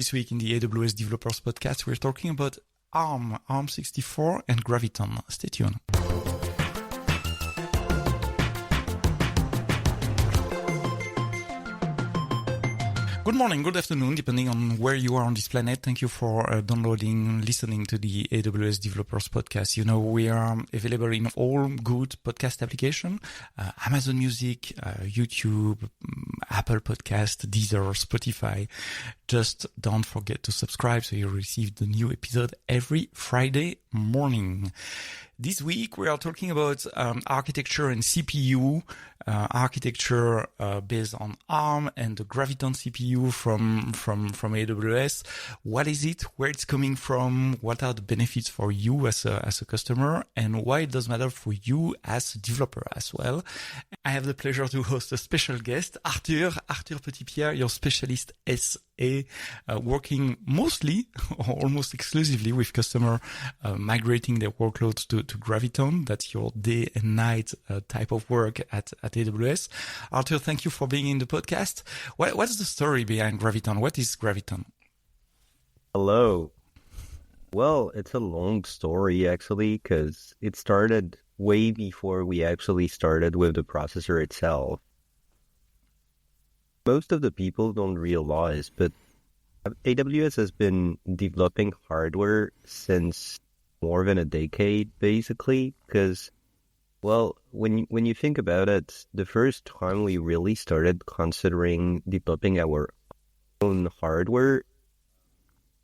This week in the AWS Developers Podcast, we're talking about Arm64 and Graviton. Stay tuned. Good morning, good afternoon, depending on where you are on this planet. Thank you for downloading, listening to the AWS Developers Podcast. You know, we are available in all good podcast applications, Amazon Music, YouTube, Apple Podcast, Deezer, Spotify. Just don't forget to subscribe so you receive the new episode every Friday morning. This week, we are talking about architecture and CPU, architecture based on ARM and the Graviton CPU from AWS. What is it? Where it's coming from? What are the benefits for you as a customer? And why it does matter for you as a developer as well? I have the pleasure to host a special guest, Arthur Petitpierre, your specialist SA, working mostly or almost exclusively with customer migrating their workloads to Graviton. That's your day and night type of work at AWS. Arthur, thank you for being in the podcast. What's the story behind Graviton? What is Graviton? Hello. Well, it's a long story actually, because it started way before we actually started with the processor itself. Most of the people don't realize, but AWS has been developing hardware since more than a decade, basically, because, well, when you think about it, the first time we really started considering developing our own hardware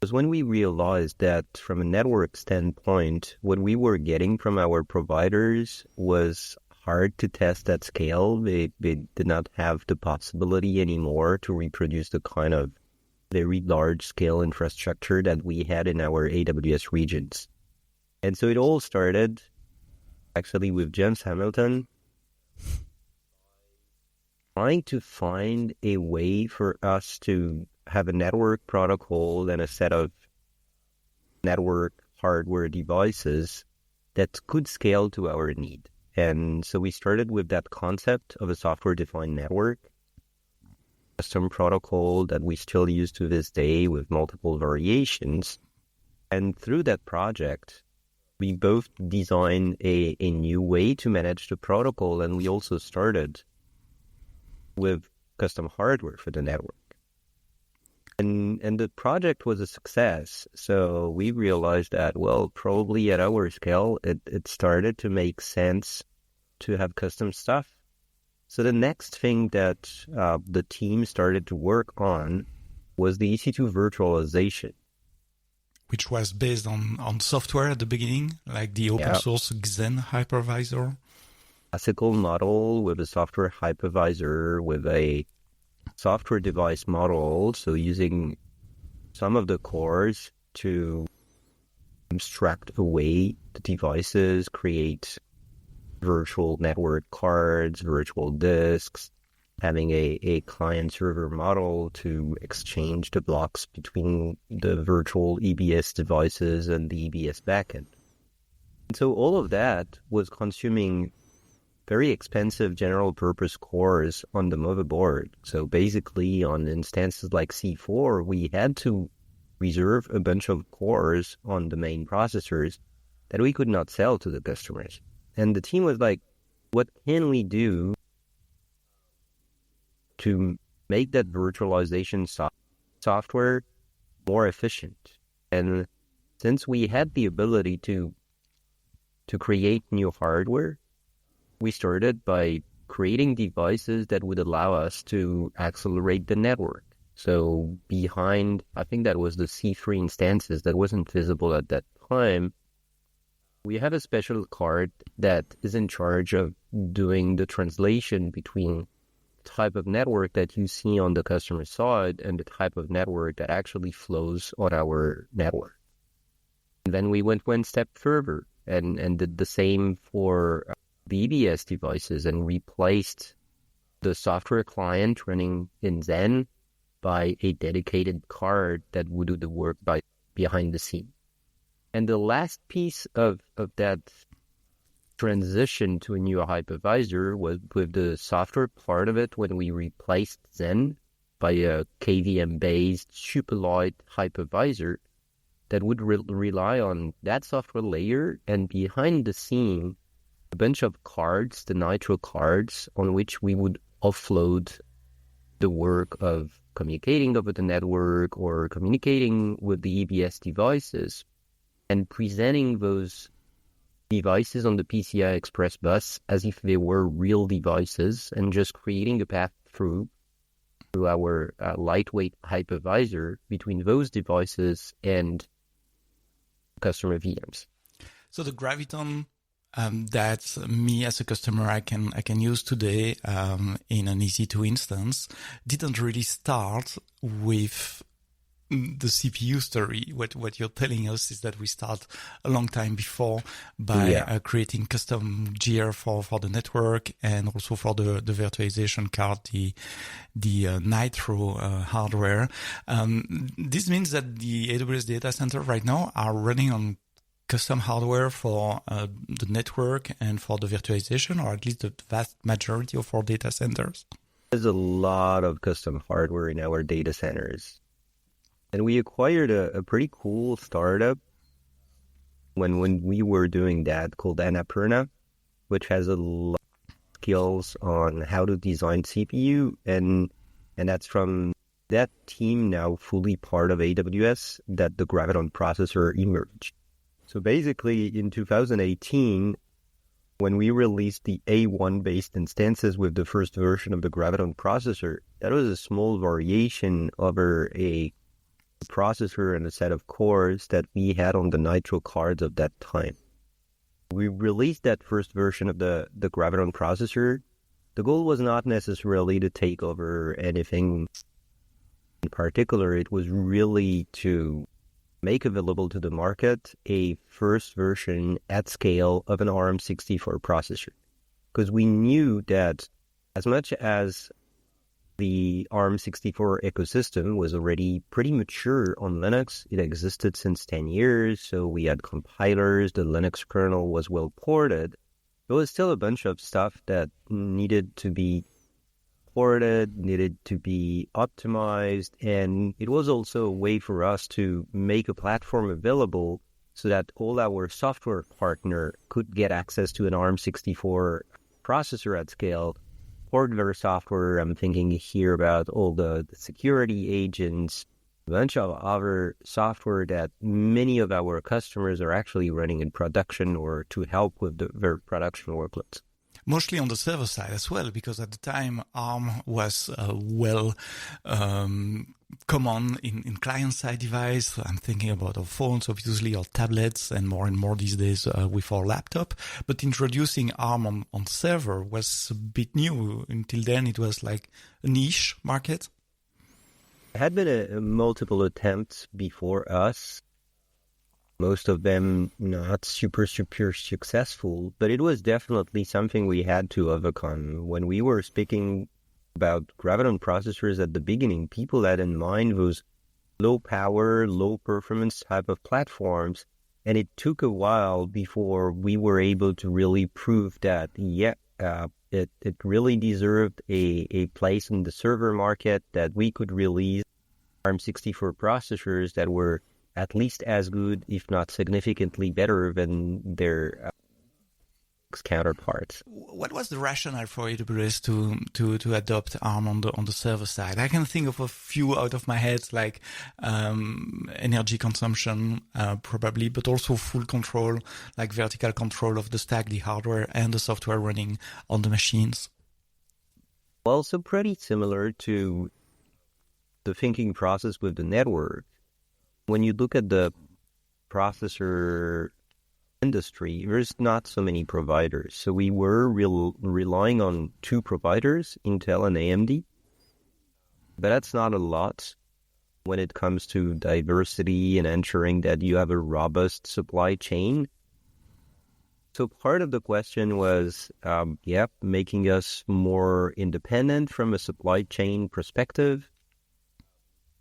was when we realized that from a network standpoint, what we were getting from our providers was hard to test at scale. They did not have the possibility anymore to reproduce the kind of very large-scale infrastructure that we had in our AWS regions. And so it all started actually with James Hamilton trying to find a way for us to have a network protocol and a set of network hardware devices that could scale to our need. And so we started with that concept of a software-defined network, custom protocol that we still use to this day with multiple variations. And through that project, we both designed a new way to manage the protocol, and we also started with custom hardware for the network. And the project was a success, so we realized that, well, probably at our scale, it started to make sense to have custom stuff. So the next thing that the team started to work on was the EC2 virtualization, which was based on software at the beginning, like the open source Xen hypervisor. Classical model with a software hypervisor, with a software device model, so using some of the cores to abstract away the devices, create virtual network cards, virtual disks, having a client-server model to exchange the blocks between the virtual EBS devices and the EBS backend. And so all of that was consuming very expensive general-purpose cores on the motherboard. So basically, on instances like C4, we had to reserve a bunch of cores on the main processors that we could not sell to the customers. And the team was like, what can we do to make that virtualization software more efficient? And since we had the ability to create new hardware, we started by creating devices that would allow us to accelerate the network. So behind, I think that was the C3 instances that wasn't visible at that time, we have a special card that is in charge of doing the translation between the type of network that you see on the customer side and the type of network that actually flows on our network. And then we went one step further and did the same for the EBS devices and replaced the software client running in Xen by a dedicated card that would do the work behind the scene. And the last piece of that transition to a new hypervisor was with the software part of it when we replaced Xen by a KVM-based superlight hypervisor that would rely on that software layer, and behind the scene, a bunch of cards, the Nitro cards, on which we would offload the work of communicating over the network or communicating with the EBS devices and presenting those devices on the PCI Express bus as if they were real devices, and just creating a path through our lightweight hypervisor between those devices and customer VMs. So the Graviton that me as a customer I can use today in an EC2 instance didn't really start with the CPU story. What you're telling us is that we start a long time before by creating custom gear for the network and also for the virtualization card, the Nitro hardware. This means that the AWS data center right now are running on custom hardware for the network and for the virtualization, or at least the vast majority of our data centers. There's a lot of custom hardware in our data centers. And we acquired a pretty cool startup when we were doing that, called Annapurna, which has a lot of skills on how to design CPU. And that's from that team, now fully part of AWS, that the Graviton processor emerged. So basically in 2018, when we released the A1-based instances with the first version of the Graviton processor, that was a small variation over a processor and a set of cores that we had on the Nitro cards of that time. We released that first version of the Graviton processor. The goal was not necessarily to take over anything in particular. It was really to make available to the market a first version at scale of an Arm64 processor. Because we knew that as much as the Arm64 ecosystem was already pretty mature on Linux, it existed since 10 years, so we had compilers, the Linux kernel was well ported. There was still a bunch of stuff that needed to be ported, needed to be optimized, and it was also a way for us to make a platform available so that all our software partner could get access to an Arm64 processor at scale, port their software. I'm thinking here about all the security agents, a bunch of other software that many of our customers are actually running in production or to help with their production workloads. Mostly on the server side as well, because at the time ARM was common in client-side device. I'm thinking about our phones, obviously, or tablets, and more these days with our laptop. But introducing ARM on server was a bit new. Until then, it was like a niche market. There had been multiple attempts before us. Most of them not super successful, but it was definitely something we had to overcome. When we were speaking about Graviton processors at the beginning, people had in mind those low power, low performance type of platforms, and it took a while before we were able to really prove that, it really deserved a place in the server market, that we could release Arm64 processors that were at least as good, if not significantly better than their counterparts. What was the rationale for AWS to adopt ARM on the server side? I can think of a few out of my head, like energy consumption, probably, but also full control, like vertical control of the stack, the hardware and the software running on the machines. Well, so pretty similar to the thinking process with the network. When you look at the processor industry, there's not so many providers. So we were relying on two providers, Intel and AMD. But that's not a lot when it comes to diversity and ensuring that you have a robust supply chain. So part of the question was, making us more independent from a supply chain perspective,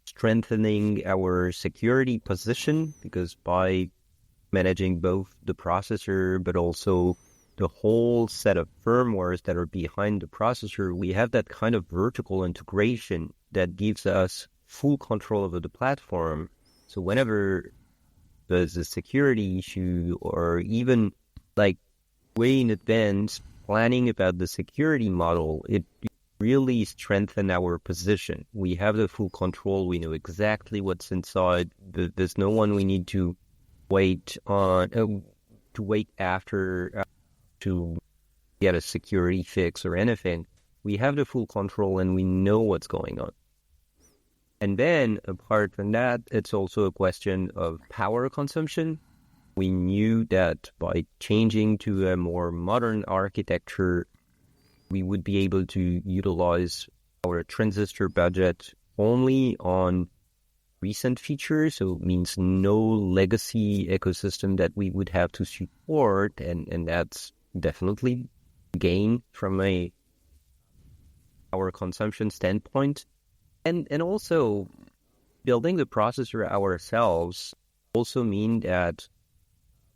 strengthening our security position, because by managing both the processor but also the whole set of firmwares that are behind the processor, we have that kind of vertical integration that gives us full control over the platform. So whenever there's a security issue or even like way in advance planning about the security model, it really strengthens our position. We have the full control. We know exactly what's inside. There's no one we need to wait after to get a security fix or anything. We have the full control and we know what's going on. And then apart from that, it's also a question of power consumption. We knew that by changing to a more modern architecture, we would be able to utilize our transistor budget only on recent features. So it means no legacy ecosystem that we would have to support. And that's definitely gain from a power consumption standpoint. And also building the processor ourselves also mean that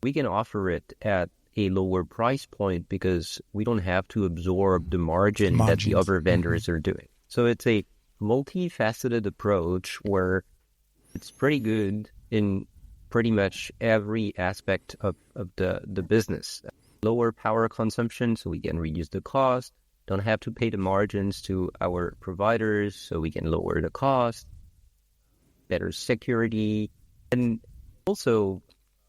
we can offer it at a lower price point because we don't have to absorb the margins that the other vendors are doing. So it's a multifaceted approach where it's pretty good in pretty much every aspect of the business. Lower power consumption, so we can reduce the cost. Don't have to pay the margins to our providers, so we can lower the cost. Better security, and also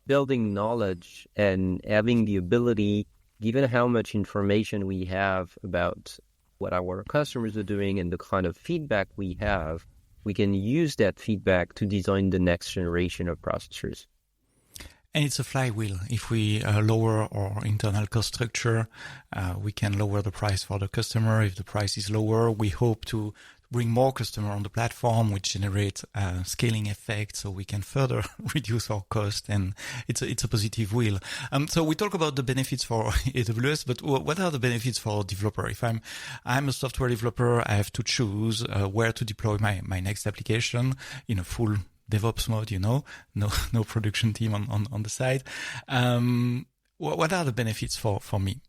building knowledge and having the ability, given how much information we have about what our customers are doing and the kind of feedback we have, we can use that feedback to design the next generation of processors. And it's a flywheel. If we lower our internal cost structure, we can lower the price for the customer. If the price is lower, we hope to bring more customers on the platform, which generates scaling effect, so we can further reduce our cost, and it's a positive wheel. So we talk about the benefits for AWS, but what are the benefits for a developer? If I'm a software developer, I have to choose where to deploy my next application in a full DevOps mode, no production team on the side. What are the benefits for me?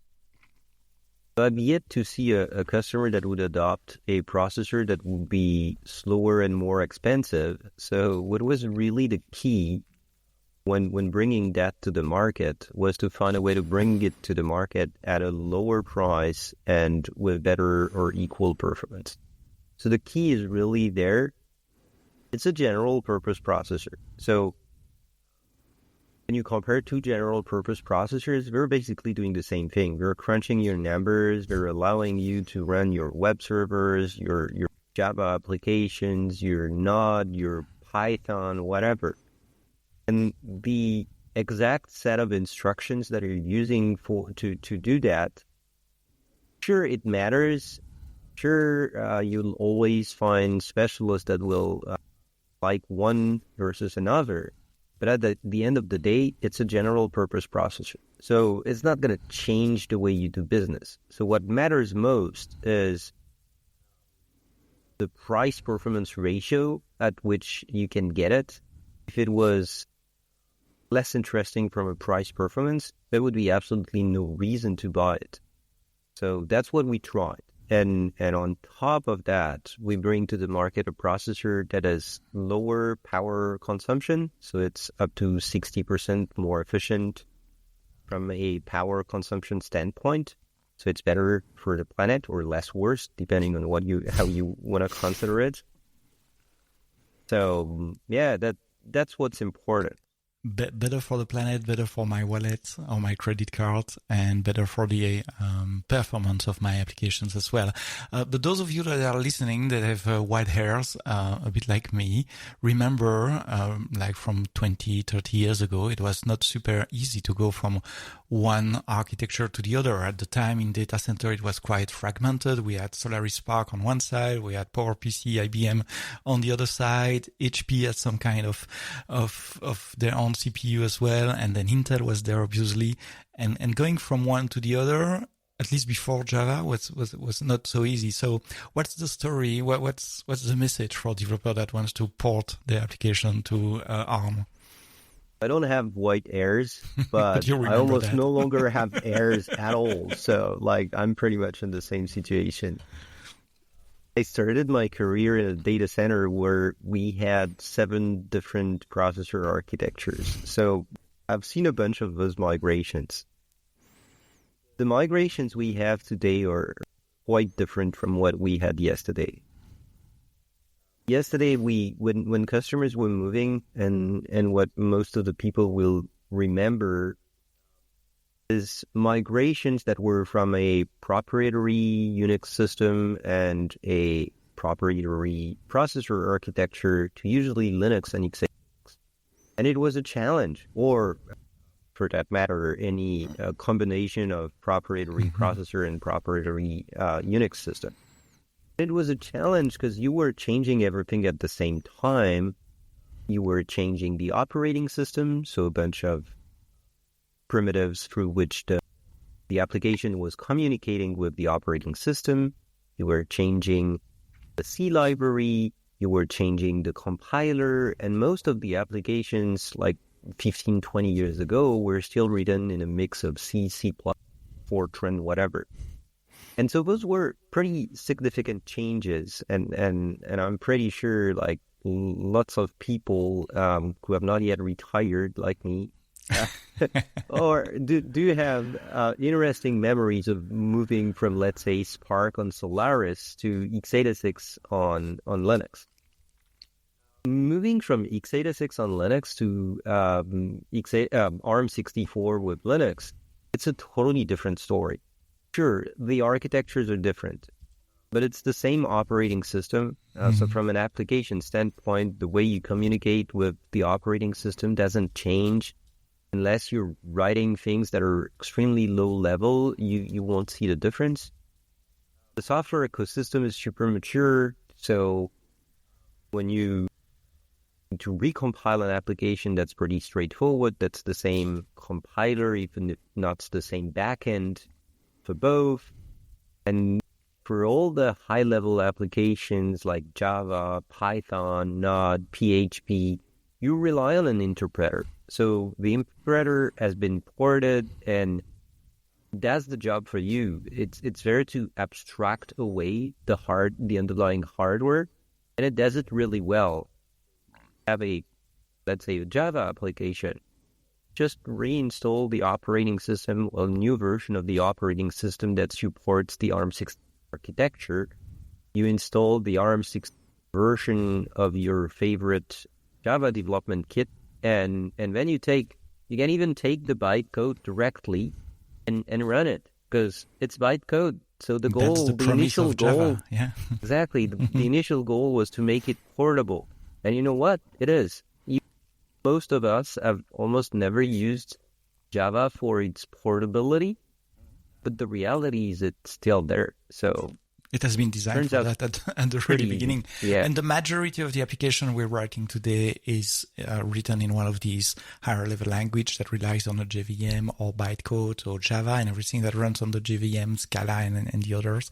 I've yet to see a customer that would adopt a processor that would be slower and more expensive. So what was really the key when bringing that to the market was to find a way to bring it to the market at a lower price and with better or equal performance. So the key is really there. It's a general purpose processor. So when you compare two general purpose processors, we're basically doing the same thing. We're crunching your numbers. We're allowing you to run your web servers, your Java applications, your Node, your Python, whatever. And the exact set of instructions that you're using to do that, sure, it matters. Sure, you'll always find specialists that will like one versus another. But at the end of the day, it's a general purpose processor. So it's not going to change the way you do business. So what matters most is the price performance ratio at which you can get it. If it was less interesting from a price performance, there would be absolutely no reason to buy it. So that's what we tried. And on top of that, we bring to the market a processor that has lower power consumption. So it's up to 60% more efficient from a power consumption standpoint. So it's better for the planet or less worse, depending on how you want to consider it. So yeah, that's what's important. Better for the planet, better for my wallet or my credit card, and better for the performance of my applications as well. But those of you that are listening that have white hairs, a bit like me, remember like from 20, 30 years ago, it was not super easy to go from one architecture to the other. At the time in data center, it was quite fragmented. We had Solaris Spark on one side, we had PowerPC, IBM on the other side, HP had some kind of their own CPU as well, and then Intel was there obviously, and going from one to the other, at least before Java, was not so easy. So what's the story? What's the message for a developer that wants to port their application to ARM? I don't have white hairs, but I almost no longer have hairs at all. So like I'm pretty much in the same situation. I started my career in a data center where we had 7 different processor architectures. So I've seen a bunch of those migrations. The migrations we have today are quite different from what we had yesterday. Yesterday, when customers were moving, and what most of the people will remember is migrations that were from a proprietary Unix system and a proprietary processor architecture to usually Linux and x86. And it was a challenge, or for that matter, any combination of proprietary processor and proprietary Unix system. It was a challenge because you were changing everything at the same time. You were changing the operating system, so a bunch of primitives through which the application was communicating with the operating system. You were changing the C library. You were changing the compiler. And most of the applications, like 15, 20 years ago, were still written in a mix of C, C++, Fortran, whatever. And so those were pretty significant changes, and I'm pretty sure like lots of people who have not yet retired like me or do have interesting memories of moving from, let's say, Spark on Solaris to x86 on Linux. Moving from x86 on Linux to Arm64 with Linux, it's a totally different story. Sure, the architectures are different, but it's the same operating system. So from an application standpoint, the way you communicate with the operating system doesn't change. Unless you're writing things that are extremely low level, you won't see the difference. The software ecosystem is super mature, so when you to recompile an application that's pretty straightforward, that's the same compiler, even if not the same backend for both. And for all the high-level applications like Java, Python, Node, PHP, you rely on an interpreter. So the interpreter has been ported and does the job for you. It's there to abstract away the underlying hardware, and it does it really well. Have let's say, a Java application. Just reinstall the operating system, a new version of the operating system that supports the ARM64 architecture. You install the ARM64 version of your favorite Java development kit, and then you can even take the bytecode directly and run it, because it's bytecode. So the initial goal, yeah. Exactly, the initial goal was to make it portable. And you know what? It is. Most of us have almost never used Java for its portability, but the reality is it's still there. So it has been designed for that at the very beginning. Yeah. And the majority of the application we're writing today is written in one of these higher level language that relies on a JVM or bytecode or Java and everything that runs on the JVM, Scala and the others.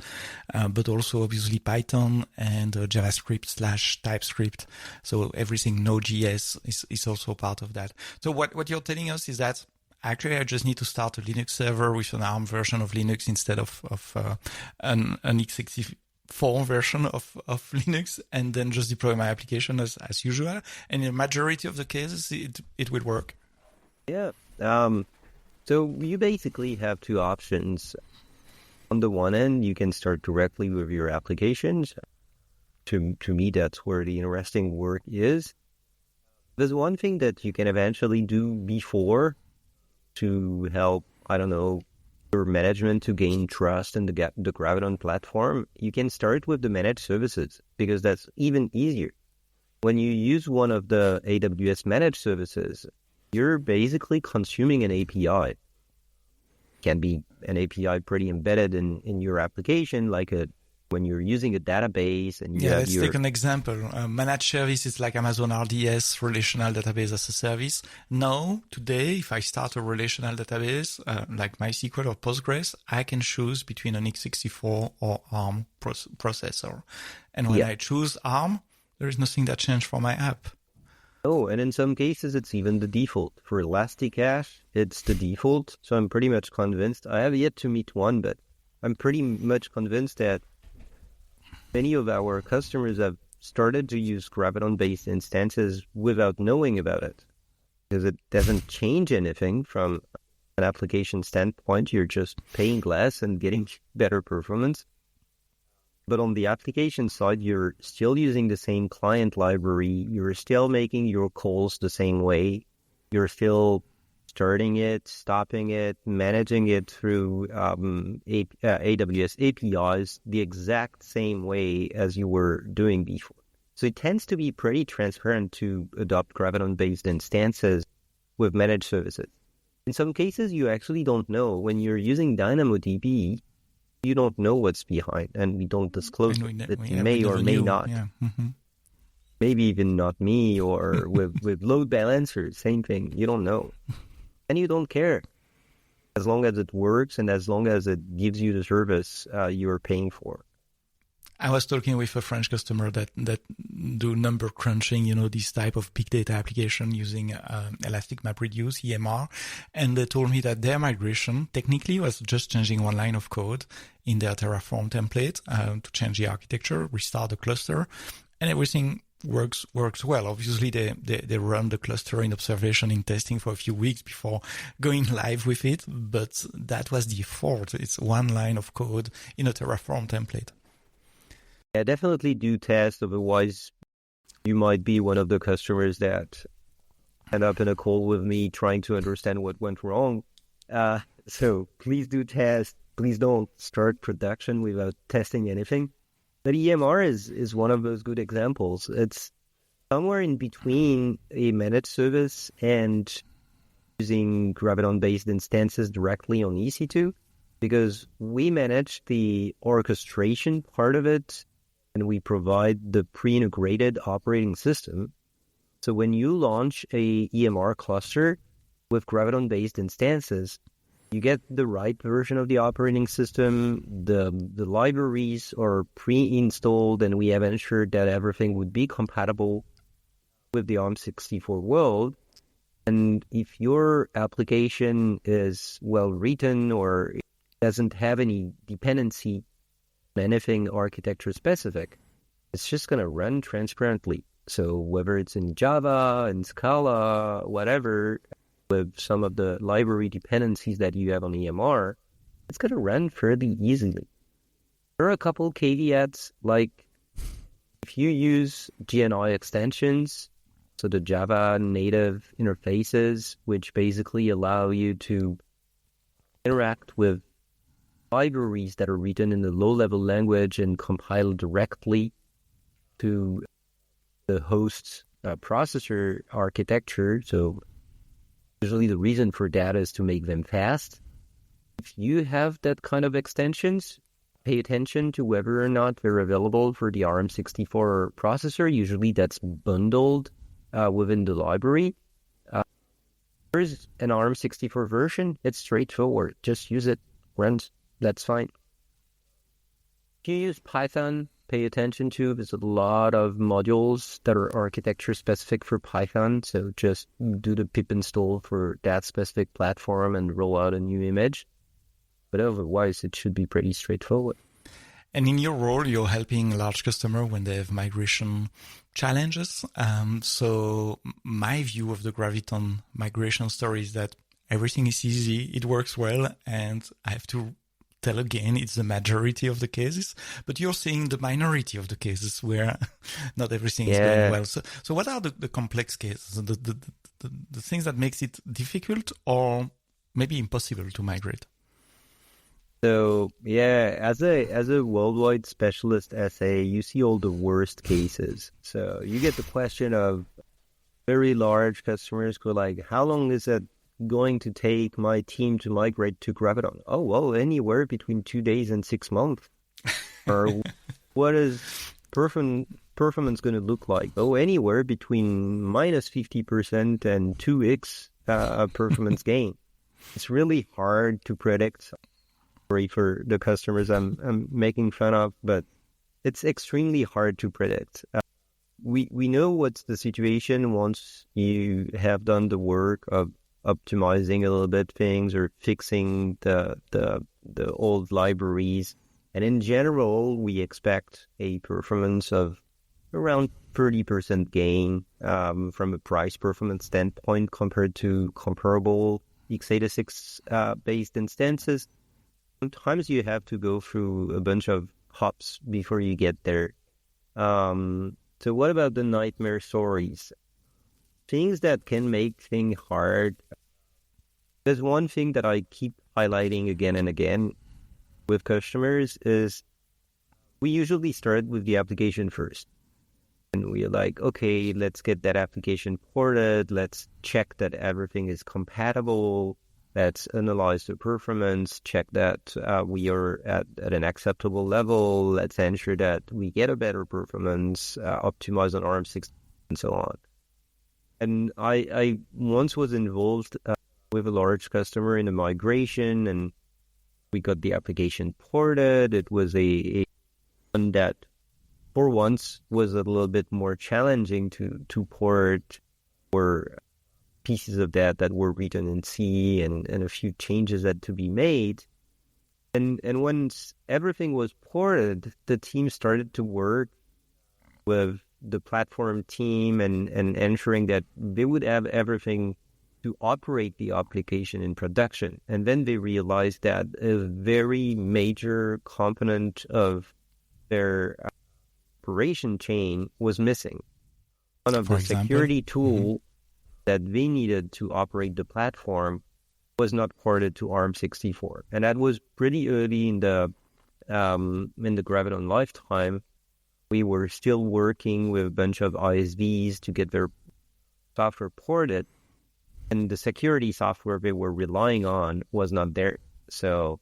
But also obviously Python and JavaScript / TypeScript. So everything Node.js is also part of that. So what you're telling us is that actually, I just need to start a Linux server with an ARM version of Linux instead of an x64 version of Linux, and then just deploy my application as usual. And in the majority of the cases, it will work. Yeah. So you basically have two options. On the one end, you can start directly with your applications. To me, that's where the interesting work is. There's one thing that you can eventually do before to help, your management to gain trust in the Graviton platform. You can start with the managed services, because that's even easier. When you use one of the AWS managed services, you're basically consuming an API. It can be an API pretty embedded in your application, like when you're using a database. And let's take an example. Managed services like Amazon RDS, relational database as a service. Now, today, if I start a relational database like MySQL or Postgres, I can choose between an x64 or ARM processor. And when I choose ARM, there is nothing that changed for my app. Oh, and in some cases, it's even the default. For Elasticache, it's the default. So I'm pretty much convinced. I have yet to meet one, but I'm pretty much convinced that Many of our customers have started to use Graviton-based instances without knowing about it, because it doesn't change anything from an application standpoint. You're just paying less and getting better performance. But on the application side, you're still using the same client library. You're still making your calls the same way. You're still starting it, stopping it, managing it through AWS APIs the exact same way as you were doing before. So it tends to be pretty transparent to adopt Graviton-based instances with managed services. In some cases, you actually don't know. When you're using DynamoDB, you don't know what's behind, and we don't disclose it. It may or may not. Yeah. Mm-hmm. Maybe even not me, or with load balancers, same thing. You don't know. And you don't care. As long as it works and as long as it gives you the service you're paying for. I was talking with a French customer that do number crunching, this type of big data application using Elastic MapReduce, EMR. And they told me that their migration technically was just changing one line of code in their Terraform template to change the architecture, restart the cluster, and everything works well. Obviously, they run the cluster in observation in testing for a few weeks before going live with it. But that was the effort. It's one line of code in a Terraform template. Yeah, definitely do test. Otherwise, you might be one of the customers that end up in a call with me trying to understand what went wrong. So please do test. Please don't start production without testing anything. But EMR is one of those good examples. It's somewhere in between a managed service and using Graviton-based instances directly on EC2, because we manage the orchestration part of it, and we provide the pre-integrated operating system. So when you launch a EMR cluster with Graviton-based instances, you get the right version of the operating system. The libraries are pre-installed, and we have ensured that everything would be compatible with the Arm64 world. And if your application is well written or doesn't have any dependency anything architecture specific, it's just going to run transparently. So whether it's in Java, in Scala, whatever, with some of the library dependencies that you have on EMR, it's going to run fairly easily. There are a couple caveats, like if you use GNI extensions, so the Java native interfaces, which basically allow you to interact with libraries that are written in the low-level language and compile directly to the host's processor architecture. So usually the reason for that is to make them fast. If you have that kind of extensions, pay attention to whether or not they're available for the Arm64 processor. Usually that's bundled within the library. There's an Arm64 version. It's straightforward. Just use it, runs. That's fine. If you use Python, pay attention to, there's a lot of modules that are architecture specific for Python. So just do the pip install for that specific platform and roll out a new image. But otherwise, it should be pretty straightforward. And in your role, you're helping large customers when they have migration challenges. So my view of the Graviton migration story is that everything is easy, it works well, and I have to tell again, it's the majority of the cases, but you're seeing the minority of the cases where not everything is going well. So what are the complex cases, the things that makes it difficult or maybe impossible to migrate? So as a worldwide specialist SA, you see all the worst cases. So you get the question of very large customers go like, how long is it going to take my team to migrate to Graviton? Oh, well, anywhere between 2 days and 6 months. Or what is performance going to look like? Oh, anywhere between minus 50% and 2x performance gain. It's really hard to predict. Sorry for the customers I'm making fun of, but it's extremely hard to predict. We know what's the situation once you have done the work of optimizing a little bit things or fixing the old libraries And in general, we expect a performance of around 30% gain from a price performance standpoint compared to comparable x86 based instances. Sometimes you have to go through a bunch of hops before you get there. So what about the nightmare stories? Things that can make things hard. There's one thing that I keep highlighting again and again with customers is we usually start with the application first. And we're like, okay, let's get that application ported. Let's check that everything is compatible. Let's analyze the performance, check that we are at an acceptable level. Let's ensure that we get a better performance, optimize on Arm64 and so on. And I once was involved with a large customer in a migration, and we got the application ported. It was a one that for once was a little bit more challenging to port, or pieces of that were written in C and a few changes had to be made. And once everything was ported, the team started to work with the platform team and ensuring that they would have everything to operate the application in production. And then they realized that a very major component of their operation chain was missing. One of the security tool that they needed to operate the platform was not ported to Arm64. And that was pretty early in the Graviton lifetime. We were still working with a bunch of ISVs to get their software ported, and the security software they were relying on was not there. So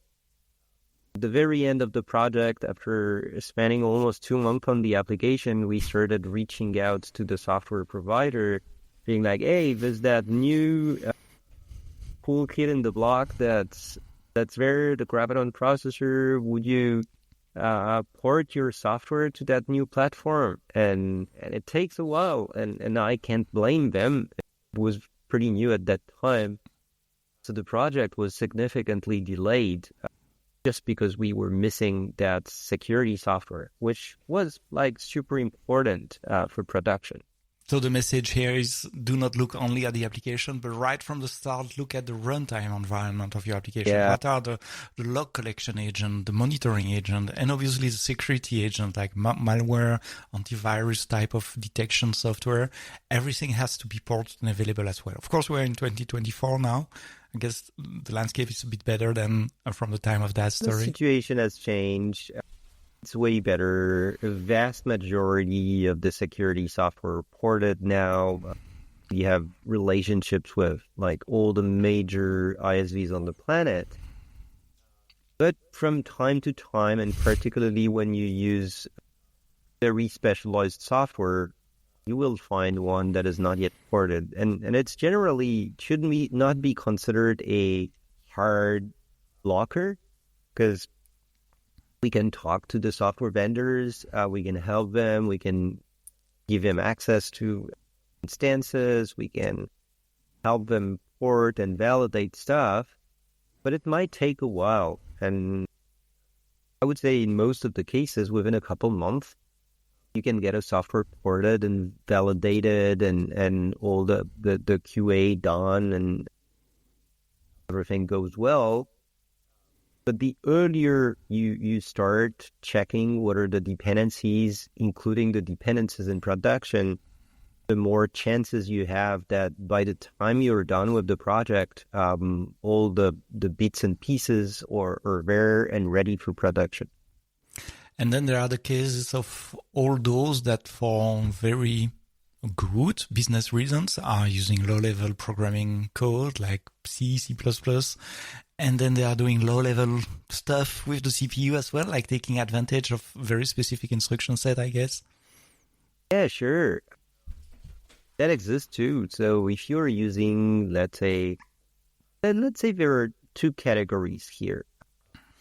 at the very end of the project, after spending almost 2 months on the application, we started reaching out to the software provider, being like, hey, there's that new cool kid in the block that's there, the Graviton processor. Would you port your software to that new platform? And it takes a while, and I can't blame them. It was pretty new at that time. So the project was significantly delayed just because we were missing that security software, which was like super important for production. So the message here is do not look only at the application, but right from the start, look at the runtime environment of your application. Yeah. What are the log collection agent, the monitoring agent, and obviously the security agent like malware, antivirus type of detection software. Everything has to be ported and available as well. Of course, we're in 2024 now. I guess the landscape is a bit better than from the time of that story. The situation has changed. It's way better. A vast majority of the security software ported now. We have relationships with like all the major ISVs on the planet. But from time to time, and particularly when you use very specialized software, you will find one that is not yet ported. And it's generally not be considered a hard blocker, because we can talk to the software vendors, we can help them, we can give them access to instances, we can help them port and validate stuff, but it might take a while. And I would say in most of the cases, within a couple months, you can get a software ported and validated and all the QA done and everything goes well. But the earlier you start checking what are the dependencies, including the dependencies in production, the more chances you have that by the time you're done with the project, all the bits and pieces are there and ready for production. And then there are the cases of all those that for very good business reasons are using low-level programming code like C, C++, and then they are doing low-level stuff with the CPU as well, like taking advantage of very specific instruction set, I guess. Yeah, sure. That exists too. So if you're using, let's say there are two categories here.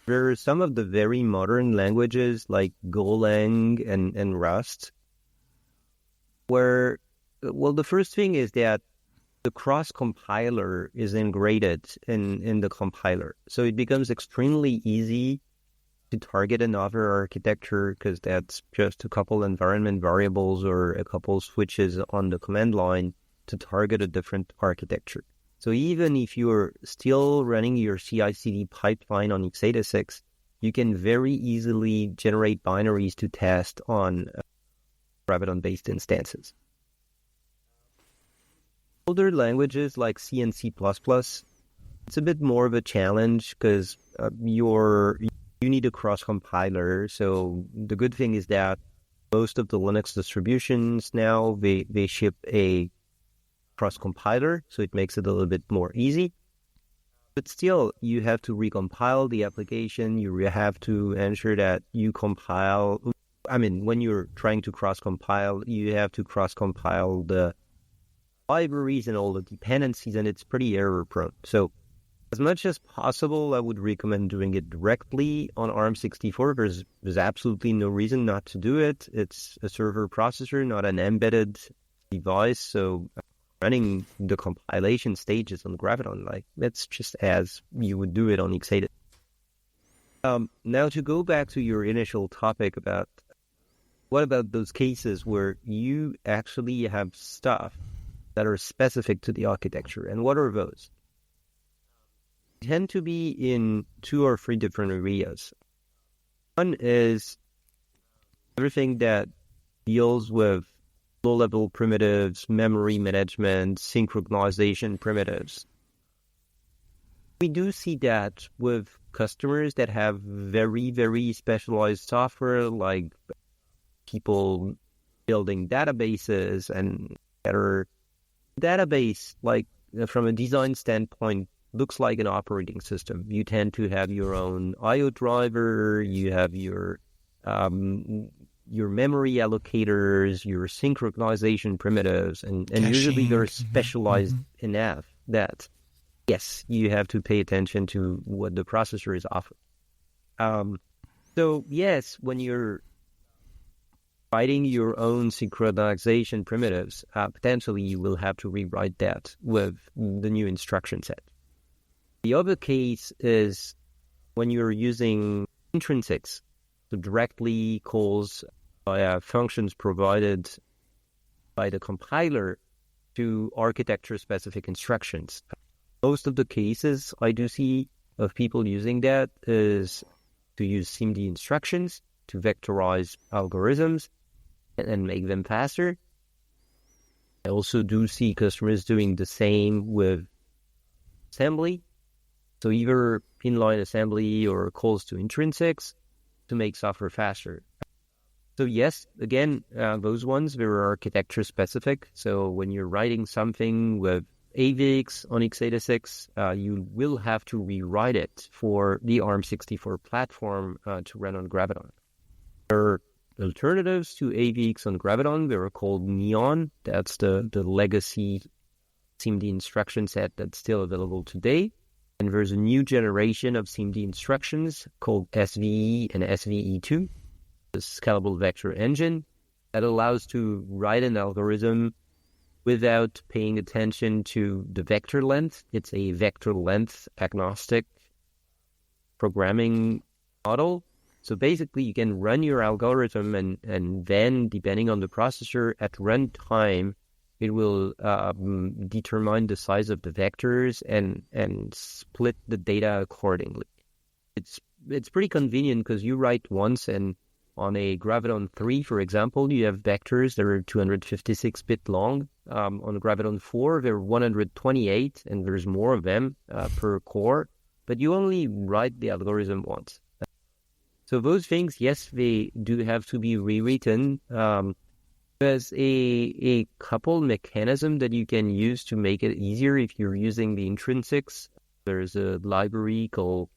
There are some of the very modern languages like Golang and Rust, where, well, the first thing is that the cross-compiler is integrated in the compiler. So it becomes extremely easy to target another architecture because that's just a couple environment variables or a couple switches on the command line to target a different architecture. So even if you're still running your CI/CD pipeline on x86, you can very easily generate binaries to test on Graviton-based instances. Older languages like C and C++, it's a bit more of a challenge because you need a cross-compiler. So the good thing is that most of the Linux distributions now, they ship a cross-compiler, so it makes it a little bit more easy. But still, you have to recompile the application. You have to ensure that you compile. I mean, when you're trying to cross-compile, you have to cross-compile the libraries and all the dependencies, and it's pretty error-prone. So as much as possible, I would recommend doing it directly on Arm64. There's absolutely no reason not to do it. It's a server processor, not an embedded device. So running the compilation stages on Graviton, like that's just as you would do it on x86. Now to go back to your initial topic about what about those cases where you actually have stuff that are specific to the architecture, and what are those? They tend to be in 2 or 3 different areas. One is everything that deals with low-level primitives, memory management, synchronization primitives. We do see that with customers that have very, very specialized software, like people building databases and better database, like from a design standpoint, looks like an operating system. You tend to have your own I/O driver, you have your memory allocators, your synchronization primitives, and usually they're specialized enough that, yes, you have to pay attention to what the processor is offering. So, yes, when you're writing your own synchronization primitives, potentially you will have to rewrite that with the new instruction set. The other case is when you're using intrinsics, so directly calls via functions provided by the compiler to architecture-specific instructions. Most of the cases I do see of people using that is to use SIMD instructions to vectorize algorithms and make them faster. I also do see customers doing the same with assembly. So either inline assembly or calls to intrinsics to make software faster. So yes, again, those ones, they're architecture specific. So when you're writing something with AVX on x86, you will have to rewrite it for the Arm64 platform to run on Graviton. There are alternatives to AVX on Graviton. They're called Neon. That's the legacy SIMD instruction set that's still available today. And there's a new generation of SIMD instructions called SVE and SVE2, the scalable vector engine, that allows to write an algorithm without paying attention to the vector length. It's a vector length agnostic programming model. So basically, you can run your algorithm and then, depending on the processor, at runtime, it will determine the size of the vectors and split the data accordingly. It's pretty convenient because you write once, and on a Graviton 3, for example, you have vectors that are 256-bit long. On a Graviton 4, they're 128, and there's more of them per core. But you only write the algorithm once. So those things, yes, they do have to be rewritten. There's a couple mechanism that you can use to make it easier if you're using the intrinsics. There's a library called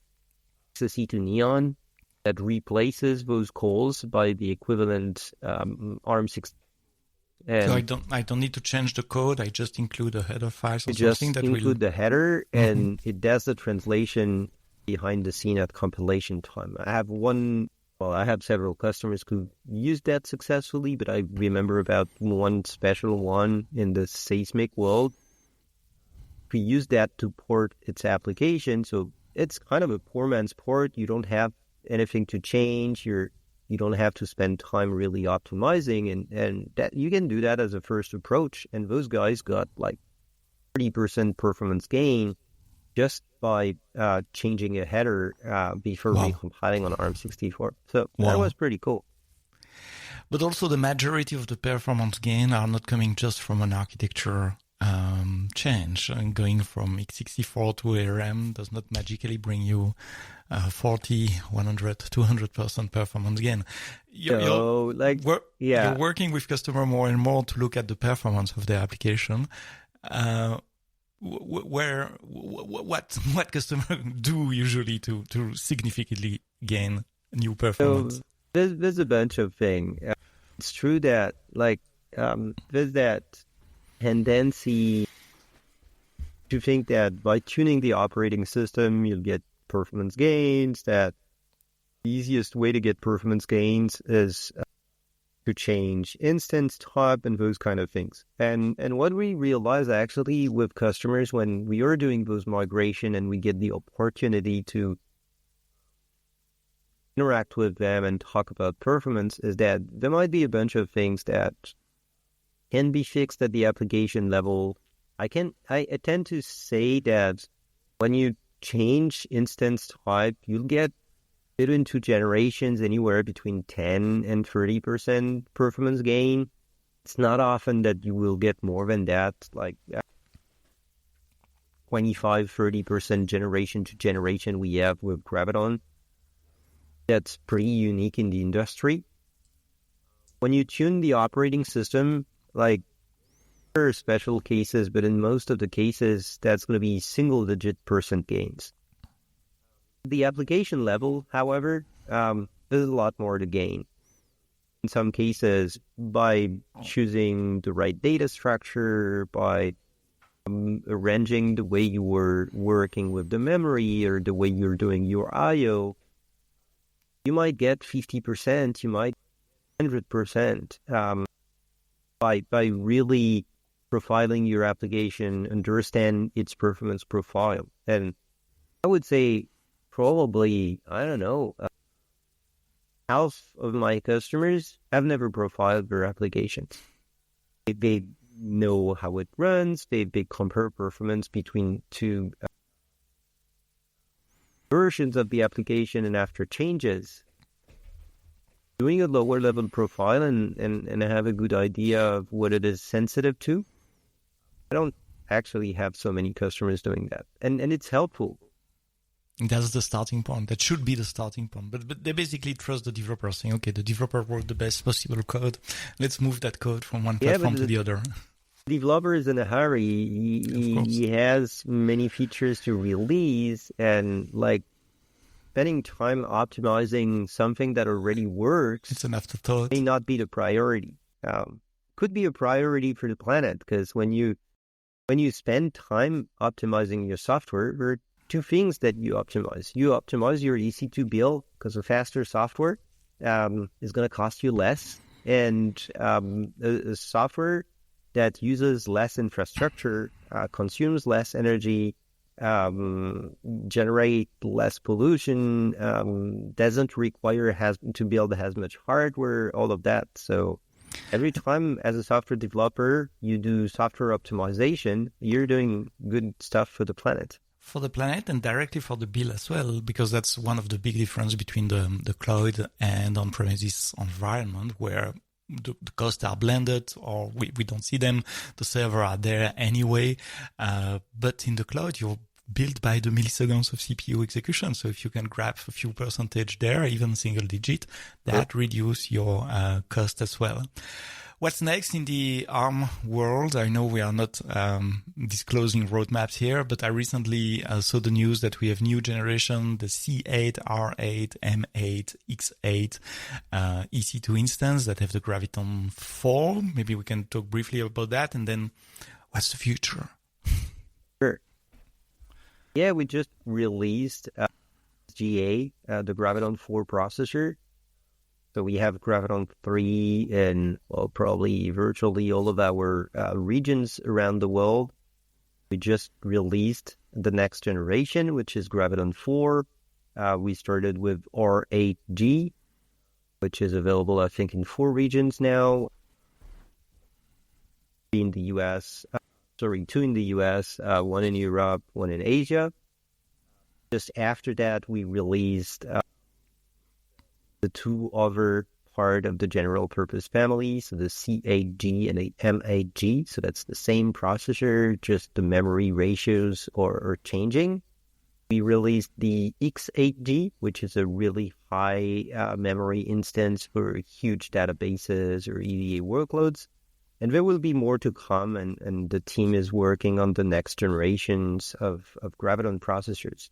XSE to Neon that replaces those calls by the equivalent Arm64. So I don't need to change the code. I just include a header file. So just include the header, and it does the translation behind the scene at compilation time. I have several customers who used that successfully, but I remember about one special one in the seismic world. We used that to port its application, so it's kind of a poor man's port. You don't have anything to change. You don't have to spend time really optimizing, and that you can do that as a first approach. And those guys got like 30% performance gain just by changing a header before recompiling on ARM64. So that was pretty cool. But also the majority of the performance gain are not coming just from an architecture change. And going from x64 to ARM does not magically bring you 40, 100, 200% performance gain. You're working with customer more and more to look at the performance of their application. What customers do usually to significantly gain new performance? So there's a bunch of things. It's true that there's that tendency to think that by tuning the operating system, you'll get performance gains, that the easiest way to get performance gains is to change instance type and those kind of things. And what we realize actually with customers when we are doing those migration and we get the opportunity to interact with them and talk about performance is that there might be a bunch of things that can be fixed at the application level. I tend to say that when you change instance type, you'll get between 2 generations anywhere between 10 and 30% performance gain. It's not often that you will get more than that, like 25, 30% generation to generation we have with Graviton. That's pretty unique in the industry. When you tune the operating system, like there are special cases, but in most of the cases, that's going to be single-digit % gains. The application level, however, there's a lot more to gain. In some cases, by choosing the right data structure, by arranging the way you were working with the memory or the way you're doing your I/O, you might get 50%, you might 100% by really profiling your application, understand its performance profile. And I would say probably, I don't know, half of my customers have never profiled their applications. They know how it runs. They compare performance between two versions of the application, and after changes, doing a lower level profile and have a good idea of what it is sensitive to. I don't actually have so many customers doing that. And it's helpful. That's the starting point. That should be the starting point. But they basically trust the developer, saying, okay, the developer wrote the best possible code. Let's move that code from one platform to the other. Developer is in a hurry. He has many features to release, and like spending time optimizing something that already works, it's an afterthought. May not be the priority. Could be a priority for the planet, because when you spend time optimizing your software, there are two things that you optimize. You optimize your EC2 build because a faster software is going to cost you less, and a software that uses less infrastructure, consumes less energy, generate less pollution, doesn't require to build as much hardware, all of that. So every time as a software developer, you do software optimization, you're doing good stuff for the planet. For the planet and directly for the bill as well, because that's one of the big difference between the cloud and on-premises environment, where the costs are blended or we don't see them. The server are there anyway. But in the cloud, you're billed by the milliseconds of CPU execution. So if you can grab a few percentage there, even single digit, that reduce your cost as well. What's next in the ARM world? I know we are not disclosing roadmaps here, but I recently saw the news that we have new generation, the C8, R8, M8, X8 EC2 instance that have the Graviton 4. Maybe we can talk briefly about that, and then what's the future? Sure. Yeah, we just released GA, the Graviton 4 processor. So we have Graviton 3 in, probably virtually all of our regions around the world. We just released the next generation, which is Graviton 4. we started with R8G, which is available, I think, in 4 regions now. In the US, 2 in the US, 1 in Europe, 1 in Asia. Just after that, we released the 2 other part of the general purpose family, so the C8G and the M8G. So that's the same processor, just the memory ratios are changing. We released the X8G, which is a really high memory instance for huge databases or EDA workloads. And there will be more to come, and the team is working on the next generations of Graviton processors.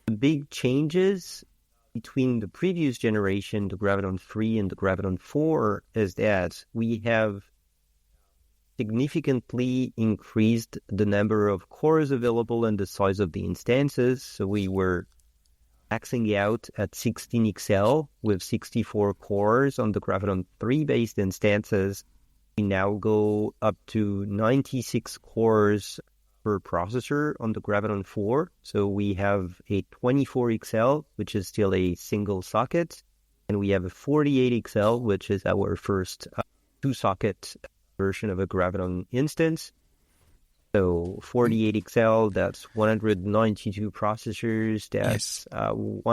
The big changes between the previous generation, the Graviton 3 and the Graviton 4, is that we have significantly increased the number of cores available and the size of the instances. So we were maxing out at 16XL with 64 cores on the Graviton 3 based instances. We now go up to 96 cores per processor on the Graviton 4. So we have a 24XL, which is still a single socket, and we have a 48XL, which is our first 2-socket version of a Graviton instance. So 48XL, that's 192 processors, that's 1.5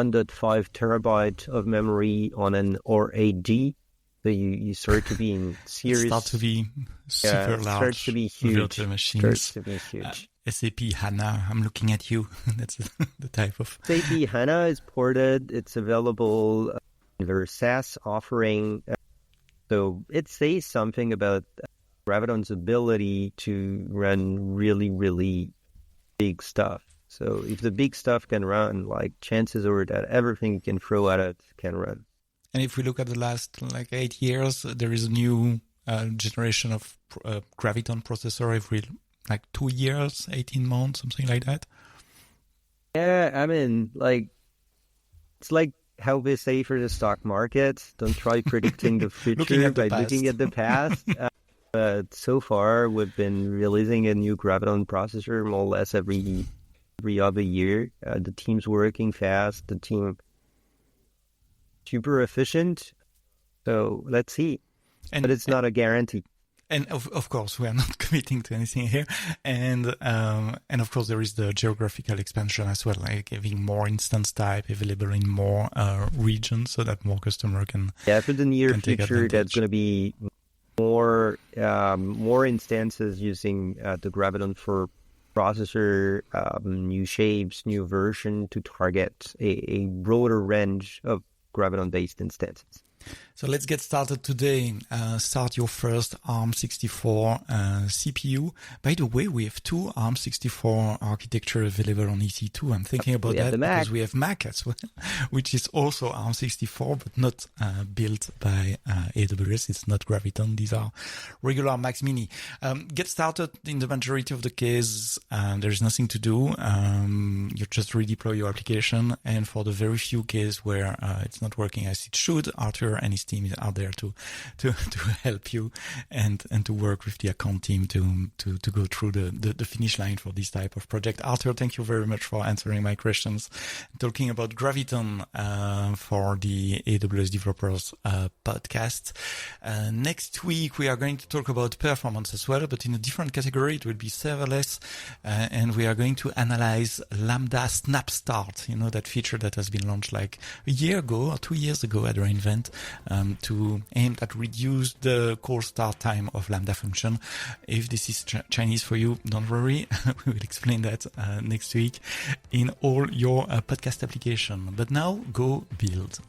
terabyte of memory on an R8G. So you start to be in serious... Start to be super large. Starts to be huge. Virtual machines. Starts to be huge. SAP HANA, I'm looking at you. That's the type of... SAP HANA is ported. It's available in their SaaS offering. So it says something about Graviton's ability to run really, really big stuff. So if the big stuff can run, like chances are that everything you can throw at it can run. And if we look at the last 8 years, there is a new generation of Graviton processor every 2 years, 18 months, something like that. Yeah, I mean, it's like how they say for the stock market, don't try predicting the future by looking at the past. But so far, we've been releasing a new Graviton processor more or less every other year. The team's working fast. The team super efficient. So let's see. But it's not a guarantee. And of course, we are not committing to anything here. And of course, there is the geographical expansion as well, like having more instance type available in more regions so that more customer can. Yeah, for the near future, that's going to be more instances using the Graviton for processor, new shapes, new version to target a broader range of Graviton-based instances. So let's get started today. Start your first Arm64 CPU. By the way, we have 2 Arm64 architecture available on EC2. I'm thinking about that because we have Mac as well, which is also Arm64, but not built by AWS. It's not Graviton. These are regular Mac Mini. Get started. In the majority of the cases, there's nothing to do. You just redeploy your application. And for the very few cases where it's not working as it should, Arthur and his team are there to help you and to work with the account team to go through the finish line for this type of project. Arthur, thank you very much for answering my questions. Talking about Graviton for the AWS Developers Podcast. Next week we are going to talk about performance as well, but in a different category. It will be serverless, and we are going to analyze Lambda Snap Start. You know, that feature that has been launched like a year ago or 2 years ago at reInvent. To aim at reduce the call start time of Lambda function. If this is Chinese for you, don't worry. We will explain that next week in all your podcast application. But now go build.